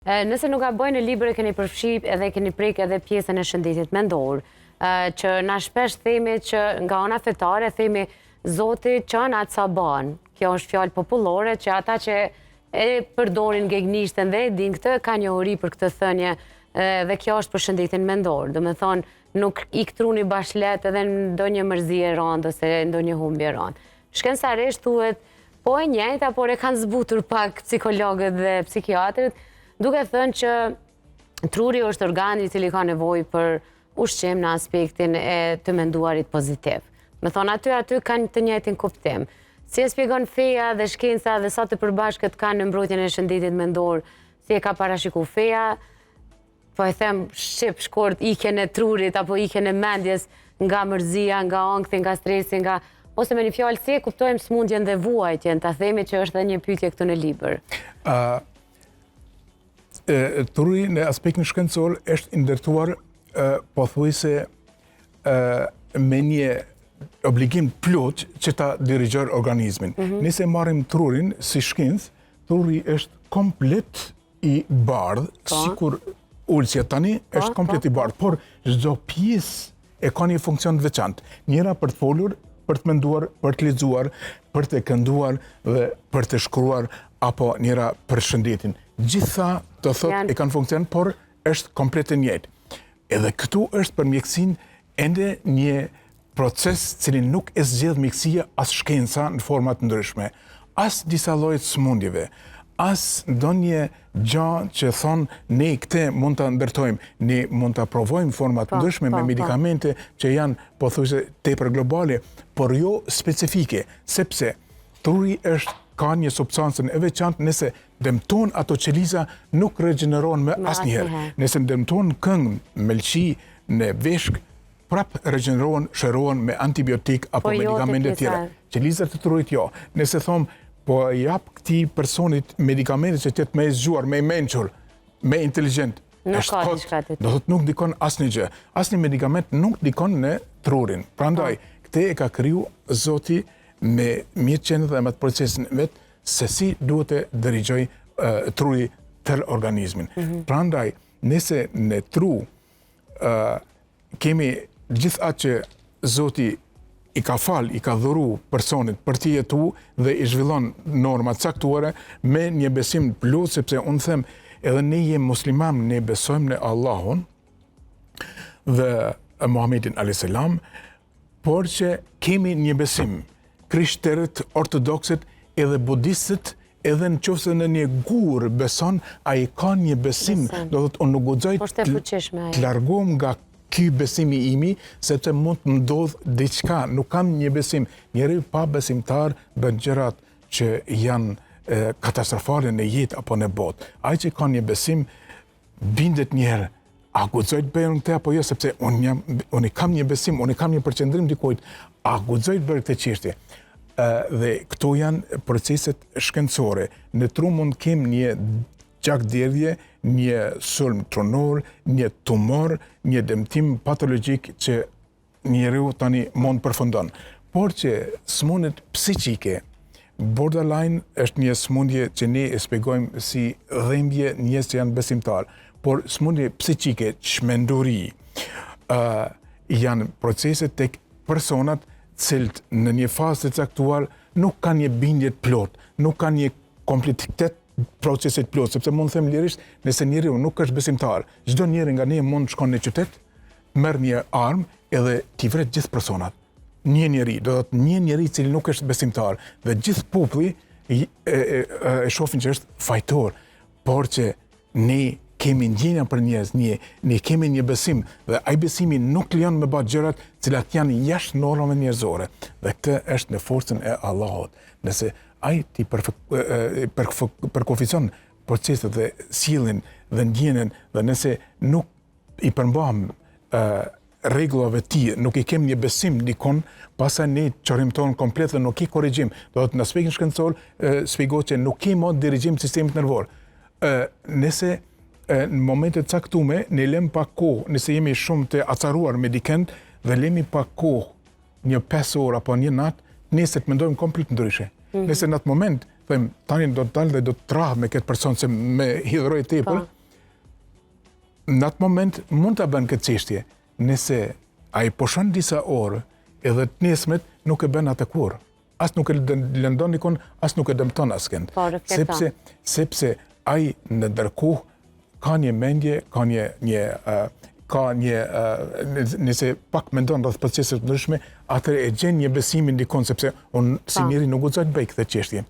Nëse nuk ka bëjnë në libër e keni përfship edhe keni prek edhe pjesën e shëndetit mendor, që na shpesh themi që nga ona fetare themi Zoti çon atë sa bën. Kjo është fjalë popullore që ata që e përdorin gegnishtën dhe e din këtë ka njohuri për këtë thënie dhe kjo është për shëndetin mendor. Do me thonë nuk i ktruni bashlet edhe në ndonjë mërzi e rëndë ose ndonjë humbje e rëndë. Shkencarisht thuhet po e njëjta, por e kanë zbutur pak psikologët dhe psikiatrët, duke thënë që truri është organi i cili ka nevojë për ushqim në aspektin e të menduarit pozitiv. Me thonë aty kanë të njëjtin kuptim. Si e shpjegon feja dhe shkenca dhe sa të përbashkët kanë në mbrojtjen e shëndetit mendor, si e ka parashiku feja, po e them shqip shkurt ikjen e trurit apo ikjen e mendjes nga mërzia, nga ankthi, nga stresi, ose me një fjalë si e kuptojmë smundjen dhe vuajtjen, ta themi që është edhe një pyetje këtu në libër. Truri në aspektin shkencor është ndërtuar pothuajse me një obligim plot që ta dirigjoj organizmin. Nëse marrim trurin si shkencë, truri është komplet i bardhë, sikur ulësja tani është komplet i bardhë, por çdo pjesë e ka një funksion të veçantë. Njëra për të folur, për të menduar, për të lexuar, për të kënduar dhe për të shkruar, apo njëra për shëndetin. Gjitha të thot e kanë funksion, por është komplet e njëjtë. Edhe këtu është për mjekësinë ende një proces cili nuk e zgjedh mjekësia as shkenca në forma të ndryshme, as disa lloje të smundjeve, as ndonjë gjë që thonë ne këtë mund ta ndërtojmë, ne mund ta provojmë forma të ndryshme me medikamente që janë pothuajse tepër globale, por jo specifike, sepse truri ka një substancën e veçantë, nëse dëmton ato qeliza nuk regenerohen me asnjëherë. Nëse dëmton këngë, melçi, në veshk, prap regenerohen, shërohen me antibiotik apo medikamente tjera. Qelizat të trurit jo. Nëse thom, po jap këtij personit medikamente që të më zgjuar, më i mençur, më inteligjent, do thotë nuk dikon asnjë gjë. Asnjë medikament nuk dikon në trurin. Prandaj, këtë e ka kriju Zoti me mjetëqenë dhe me të procesin vetë, se si duhet të dirigjoj truri tërë organizmin. Prandaj, nëse në tru kemi gjithë atë që Zoti i ka fal, i ka dhuru personit për të jetu dhe i zhvillon norma caktuare me një besim plot, sepse unë them edhe ne jemi musliman, ne besojmë në Allahun dhe Muhamedit a.s. por që kemi një besim. Krishterët, ortodokset, edhe budistët, edhe në qofse në një gur beson, a i ka një besim, do të unë nuk guxoj të largohem nga ky besimi imi, sepse mund të ndodh diçka, nuk kam një besim. Njeriu pa besimtar bën gjërat që janë katastrofale në jetë apo në botë. Ai që ka një besim bindet një herë, a guxoj të bëjmë këtë apo jo, sepse unë kam një besim, unë kam një përqendrim dikujt, a guxoj të bëj këtë çështje. Dhe këto janë proceset shkencore. Në tru mund kem një gjakderdhje, një sulm tronor, një tumor, një dëmtim patologjik që njeriu tani mund përfundon. Por që smundjet psiqike, borderline është një smundje që ne e shpjegojmë si dhimbje njerëz që janë besimtar, por smundje psiqike, çmenduri, janë procese tek personat cilët në një fazë të caktuar nuk kanë një bindje të plot, nuk kanë një kompletitet procesit plot, sepse mund të them lirisht, nëse njeriu nuk është besimtar, çdo njeri nga ne mund të shkon në qytet, merr një armë edhe t'i vret gjithë personat. Një njeri, do të thotë një njeri i cili nuk është besimtar dhe gjithë populli e shohin që është fajtor, por që ne kemi ndjenja për njerëz, ne kemi një besim dhe ai besimi nuk lejon me bë gjërat cilat janë jashtë normave njerëzore. Dhe këtë është në forcën e Allahut. Nëse ai ti përkufizon proceset dhe sjelljen dhe ndjenjen dhe nëse nuk i përmbajmë rregullave të tij, nuk i kemi një besim dikon, pastaj ne çorimton komplet dhe nuk i korrigjim. Do të në aspektin shkencor shpjegohet që nuk kemi dirigjim të sistemit nervor. Nëse në momentet caktume, ne lëm pak kohë, nëse jemi shumë të acaruar me dikend dhe lëmi pak kohë, një 5 orë apo një natë, nesër të mendojmë komplet ndryshe. Nëse në atë moment them, tani do të dalë dhe do të trah me këtë person se me hidhroj tepër, në atë moment mund të bën këtë çështje. Nëse ai pushon disa orë edhe të nesmet nuk e bën atë kur. As nuk e lëndon nikon, as nuk e dëmton askënd. Sepse ai në ndërkohë ka një mendje, nëse pak mendon rreth proceseve të ndryshme, atëherë e gjen një besimin dikon, sepse unë si njeri nuk guxoj të bëj këtë çështje.